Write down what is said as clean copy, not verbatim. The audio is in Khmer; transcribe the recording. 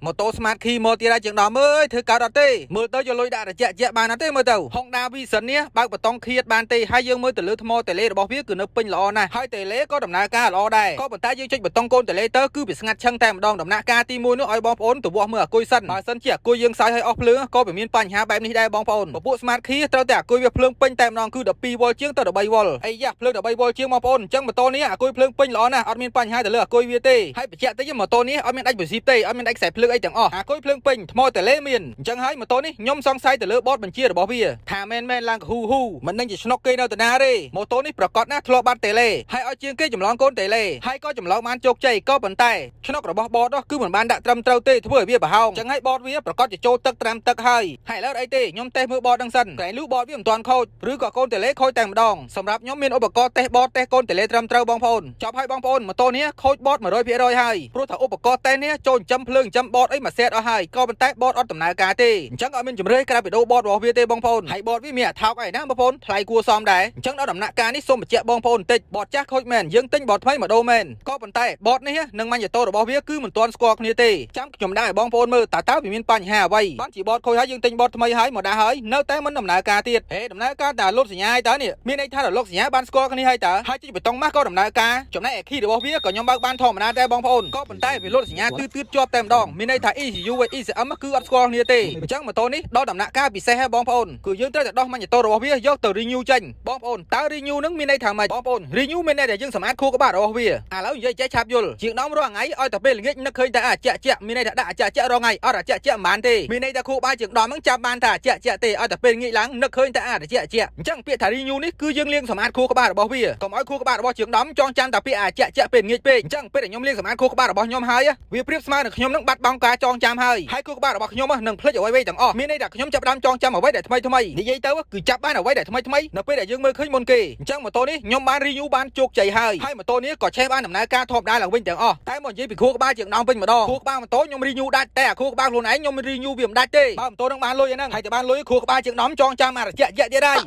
ម៉ូតូ Smart Key មកទៀតហើយជាងដល់មើលធ្វើកើតអត់ទេមើលទៅយកលុយដាក់ត្រជាក់បានអត់ទេមើលទៅ Honda Vision នេះបើកបតង់ឃាតបានទេហើយយើងមើលទៅលើថ្មតេឡេរបស់វាគឺនៅពេញល្អណាស់ហើយតេឡេក៏ដំណើរការល្អដែរក៏ប៉ុន្តែយើងចុចបតង់កូនតេឡេទៅគឺវាស្ងាត់ឈឹងតែម្ដងដំណាក់កាលទី1នោះឲ្យបងប្អូនទៅវាស់មើលអាគុយសិនបើសិនជាអាគុយយើងសើចឲ្យអស់ភ្លើងក៏វាមានបញ្ហាបែបនេះដែរបងប្អូនពពួក Smart Key ត្រូវតែអាគុយវាភ្លើងពេញតែម្ដងគឺ12 V ជាងទៅ13 V អីយ៉ាភ្លើង13 V ជាងបងប្អូនអញ្ចឹងម៉ូតូនេះអាគុយភ្លើងពេញល្អណាស់អត់មានបញ្ហាទៅលើអាគុយវាទេហើយបញ្ជាក់តិចម៉ូតូនេះអត់មានដាច់ប៊ីស៊ីបទេអត់មានដាច់ខ្សែភ្លើងអីទាំងអស់អាគុយភ្លើងពេញថ្មតេឡេមានអញ្ចឹងហើយម៉ូតូនេះខ្ញុំសង្ស័យទៅលើបតបញ្ជារបស់វាថាមែនឡើងហ៊ូមិននឹងជាឆ្នុកគេនៅតាណាទេម៉ូតូនេះប្រកាសណាស់ធ្លាប់បាត់តេឡេហើយឲ្យជាងគេចម្លងកូនតេឡេហើយក៏ចម្លងបានជោគជ័យក៏ប៉ុន្តែឆ្នុករបស់បតនោះគឺមិនបានដាក់ត្រឹមត្រូវទេធ្វើឲ្យវាប្រហោងអញ្ចឹងហើយបតវាប្រកាសជាចូលទឹកត្រាំទឹកហើយឥឡូវអីទេខ្ញុំតេស្តមើលបតហ្នឹងសិនកន្លែងលូបតវាមិនទាន់ខូចឬក៏កូនតេឡេខូចតែម្ដងសម្រាប់ខ្ញុំមានឧបករណ៍តេស្តបតតេស្តកូនតេឡេត្រឹមត្រូវបងប្អូនចប់ហើយបងប្អូនម៉ូតូនេះខូចបត 100% ហើយព្រោះថាឧបករណ៍តេស្តនេះចូលចិញ្ចឹមភ្លើងចិញ្ចឹមបតអីមួយសេតអស់ហើយក៏ប៉ុន្តែបតអត់ដំណើរការទេអញ្ចឹងអត់មានជំរឿក្រៅពីដូរបតរបស់វាទេបងប្អូនហើយបតវាមានអាថោកអីណាបងប្អូនថ្លៃគួរសមដែរអញ្ចឹងដល់ដំណាក់កាលនេះសូមបញ្ជាក់បងប្អូនបន្តិចបតចាស់ខូចមែនយើងទិញបតថ្មីមកដូរមែនក៏ប៉ុន្តែបតនេះនិងម៉ាញ់តូរបស់វាគឺមិនទាន់ស្គាល់គ្នាទេចាំខ្ញុំដាក់ឲ្យបងប្អូនមើលតើវាមានបញ្ហាអ្វីបានជាបតខូចហើយយើងទិញបតថ្មីហើយមកដាក់ហើយនៅតែមិនដំណើរការទៀតហេដំណើរការតែលុតសញ្ញាឲ្យតើនេះមានន័យថាលុតសញ្ញាបានស្គាល់គ្នាហើយតើហើយជិះបតុងម៉ាស់ក៏ដំណើរការចំណែកអេគីរបស់វាក៏ខ្ញុំបើកបានធម្មតាដែរបងប្អូនក៏ប៉ុន្តែវាលុតសញ្ញាទឿជាប់តែម្ដងមានន័យថា ECU ECM គឺអត់ស្គាល់គ្នាទេអញ្ចឹងម៉ូតូនេះដល់ដំណាក់កាលពិសេសហើយបងប្អូនគឺយើងត្រូវតែដោះម៉ាញ់តូរបស់វាយកទៅ renew ចេញបងប្អូនតើ renew នឹងមានន័យថាម៉េចបងប្អូន renew មានន័យថាយើងសម្អាតខួរក្បាលរបស់វាឥឡូវនិយាយចេះឆាប់យល់ជាងដំរងថ្ងៃឲ្យតែពេលល្ងាចនឹកឃើញតែអាជាក់មានន័យថាដាក់អាជាក់រងថ្ងៃអត់អាជាក់មិនបានទេមានន័យថាខួរក្បាលជាងដំហ្នឹងចាំបានថាអាជាក់ទេឲ្យតែពេលល្ងាចឡើងនឹកឃើញតែអាជាក់អញ្ចឹងពាក្យថា renew នេះគឺយើងលាងសម្អាតខួរក្បាលរបស់វាកុំឲ្យខួរក្បាលរបស់ជាងដំចងចាំតែពាក្យអាជាក់ពេលល្ងាចពេកអញ្ចឹងពេលដែលខ្ញុំលាងសម្អាតខួរក្បាលរបស់ខ្ញុំហើយវាប្រៀបស្មើនឹងខ្ញុំនឹងបាត់បង់ការចងចាំហើយខួរក្បាលរបស់ខ្ញុំនឹងភ្លេចអ្វីៗទាំងអស់មានន័យថាខ្ញុំចាប់ផ្ដើមចងចាំអ្វីដែលថ្មីនិយាយទៅគឺចាប់បានអ្វីដែលថ្មីនៅពេលដែលយើងមើលឃើញមុនគេអញ្ចឹងម៉ូតូនេះខ្ញុំបាន renew បានជោគជ័យហើយម៉ូតូនេះក៏ឆេះបានដំណើរការធម្មតាឡើងវិញទាំងអស់តែមកនិយាយពីខួរក្បាលជាងដំវិញម្ដងខួរក្បាលម៉ូតូខ្ញុំ renew ដាច់តែខួរក្បាលខ្លួនឯងខ្ញុំ renew វាមិនដាច់ទេបើម៉ូតូនឹងបានលុយហ្នឹងហើយតែបានលុយខួរក្បាលជាងដំចងចាំអារយៈទៀតហើយ